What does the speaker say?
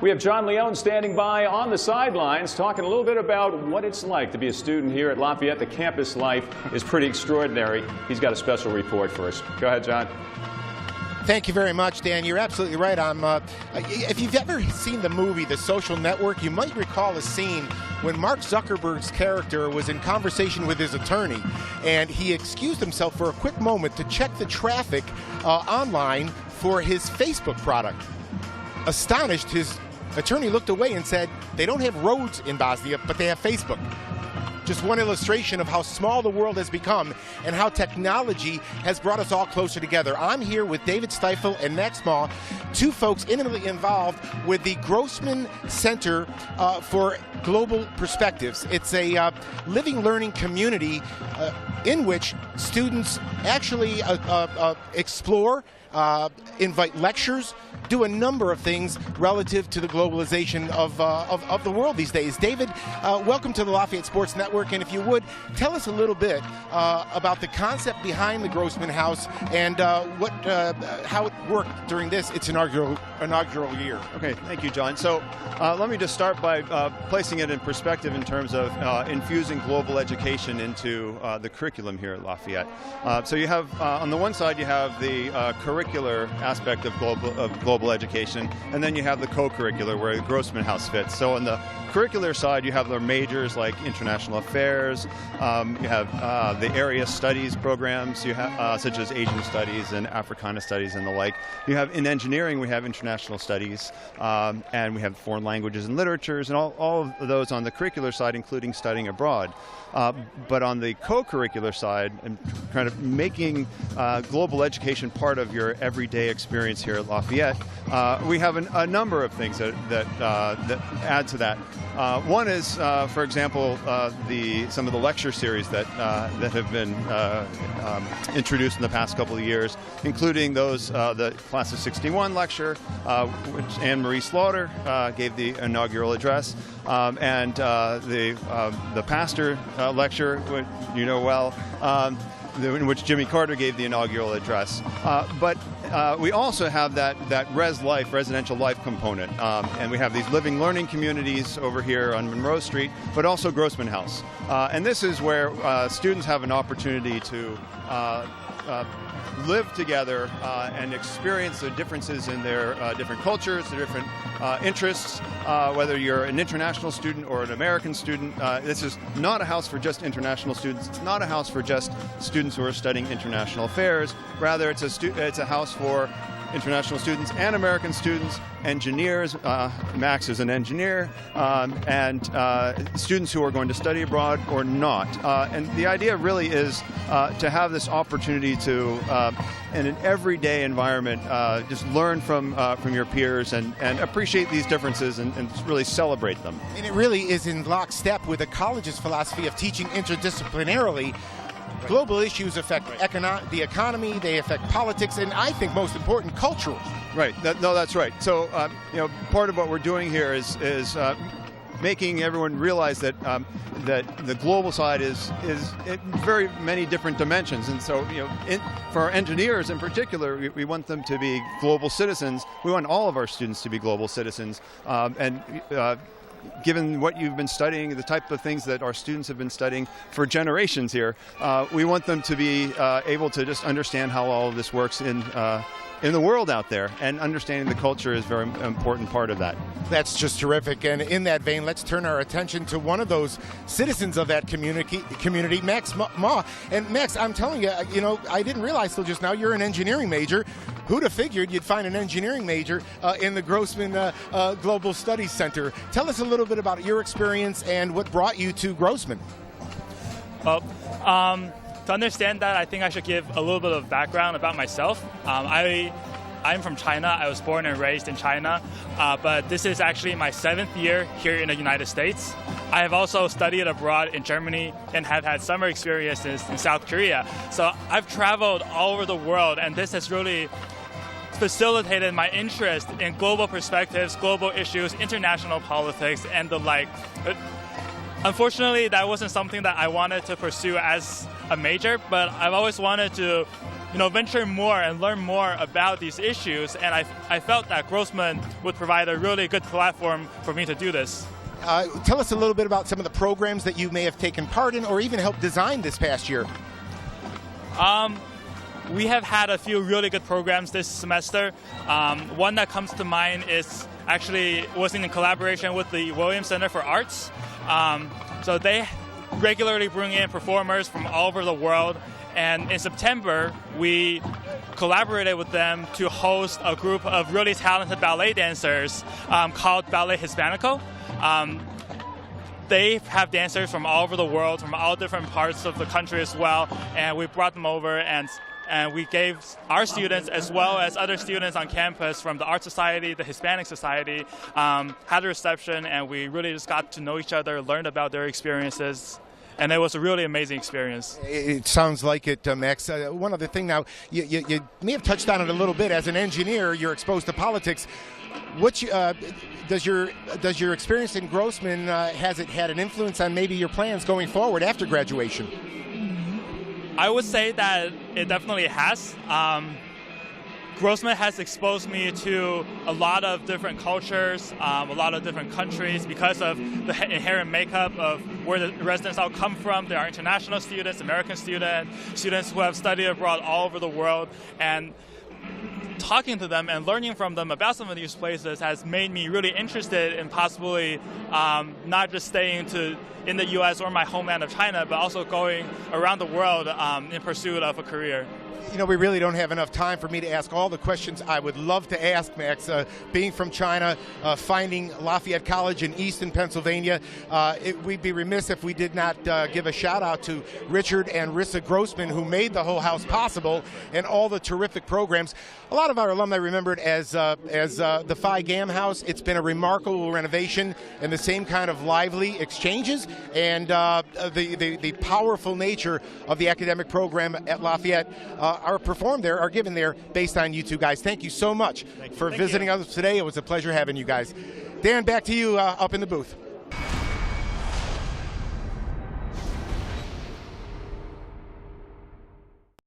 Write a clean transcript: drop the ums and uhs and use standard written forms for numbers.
We have John Leone standing by on the sidelines, talking a little bit about what it's like to be a student here at Lafayette. The campus life is pretty extraordinary. He's got a special report for us. Go ahead, John. Thank you very much, Dan. You're absolutely right. If you've ever seen the movie The Social Network, you might recall a scene when Mark Zuckerberg's character was in conversation with his attorney, and he excused himself for a quick moment to check the traffic online for his Facebook product. Astonished, his attorney looked away and said, "They don't have roads in Bosnia, but they have Facebook." Just one illustration of how small the world has become and how technology has brought us all closer together. I'm here with David Stifel and Max Ma, two folks intimately involved with the Grossman Center for Global Perspectives. It's a living learning community in which students actually explore, invite lectures, do a number of things relative to the globalization of the world these days. David, welcome to the Lafayette Sports Network, and if you would, tell us a little bit about the concept behind the Grossman House and how it worked during its inaugural year. Okay, thank you, John. So let me just start by placing it in perspective in terms of infusing global education into the curriculum here at Lafayette. So you have, on the one side, you have the curricular aspect of global education, and then you have the co-curricular where the Grossman House fits. So on the curricular side, you have the majors like international affairs, you have the area studies programs, you have such as Asian studies and Africana studies and the like. You have in engineering, we have international studies, and we have foreign languages and literatures, and all of those on the curricular side, including studying abroad. But on the co-curricular side, and kind of making global education part of your everyday experience here at Lafayette, we have a number of things that add to that. One is, for example, some of the lecture series that have been introduced in the past couple of years, including those the Class of 61 lecture, which Anne-Marie Slaughter gave the inaugural address, and the pastor lecture, which you know well, in which Jimmy Carter gave the inaugural address. But we also have that residential life component. And we have these living learning communities over here on Monroe Street, but also Grossman House. And this is where students have an opportunity to live together and experience the differences in their different cultures, their different interests, whether you're an international student or an American student. This is not a house for just international students. It's not a house for just students who are studying international affairs. Rather, it's a house for international students and American students, engineers, Max is an engineer, and students who are going to study abroad or not. And the idea really is to have this opportunity to, in an everyday environment, just learn from your peers and appreciate these differences and really celebrate them. And it really is in lockstep with the college's philosophy of teaching interdisciplinarily. Global issues affect the economy, they affect politics, and I think most important, cultural. Right. That's right. So, part of what we're doing here is making everyone realize that that the global side is in very many different dimensions, and so for our engineers in particular, we want them to be global citizens. We want all of our students to be global citizens, given what you've been studying, the type of things that our students have been studying for generations here, we want them to be able to just understand how all of this works in the world out there, and understanding the culture is a very important part of that. That's just terrific, and in that vein, let's turn our attention to one of those citizens of that community, Max Ma. And Max, I'm telling you, I didn't realize till just now you're an engineering major. Who'd have figured you'd find an engineering major in the Grossman Global Studies Center? Tell us a little bit about your experience and what brought you to Grossman. Well, to understand that, I think I should give a little bit of background about myself. I'm from China. I was born and raised in China, but this is actually my 7th year here in the United States. I have also studied abroad in Germany and have had summer experiences in South Korea. So I've traveled all over the world, and this has really facilitated my interest in global perspectives, global issues, international politics, and the like. Unfortunately, that wasn't something that I wanted to pursue as a major, but I've always wanted to venture more and learn more about these issues. And I felt that Grossman would provide a really good platform for me to do this. Tell us a little bit about some of the programs that you may have taken part in or even helped design this past year. We have had a few really good programs this semester. One that comes to mind was in collaboration with the Williams Center for Arts. So they regularly bring in performers from all over the world. And in September, we collaborated with them to host a group of really talented ballet dancers called Ballet Hispanico. They have dancers from all over the world, from all different parts of the country as well, and we brought them over and we gave our students, as well as other students on campus from the Art Society, the Hispanic Society, had a reception, and we really just got to know each other, learned about their experiences, and it was a really amazing experience. It sounds like it, Max. One other thing now, you may have touched on it a little bit. As an engineer, you're exposed to politics. Does your experience in Grossman, has it had an influence on maybe your plans going forward after graduation? I would say that it definitely has. Grossman has exposed me to a lot of different cultures, a lot of different countries because of the inherent makeup of where the residents all come from. There are international students, American students, students who have studied abroad all over the world, and talking to them and learning from them about some of these places has made me really interested in possibly not just staying in the U.S. or my homeland of China, but also going around the world in pursuit of a career. We really don't have enough time for me to ask all the questions I would love to ask, Max. Being from China, finding Lafayette College in Easton, Pennsylvania, we'd be remiss if we did not give a shout out to Richard and Rissa Grossman, who made the whole house possible and all the terrific programs. A lot of our alumni remember it as the Phi Gam House. It's been a remarkable renovation and the same kind of lively exchanges and the powerful nature of the academic program at Lafayette are performed there, are given there based on you two guys. Thank you so much for visiting us today. It was a pleasure having you guys. Dan, back to you up in the booth.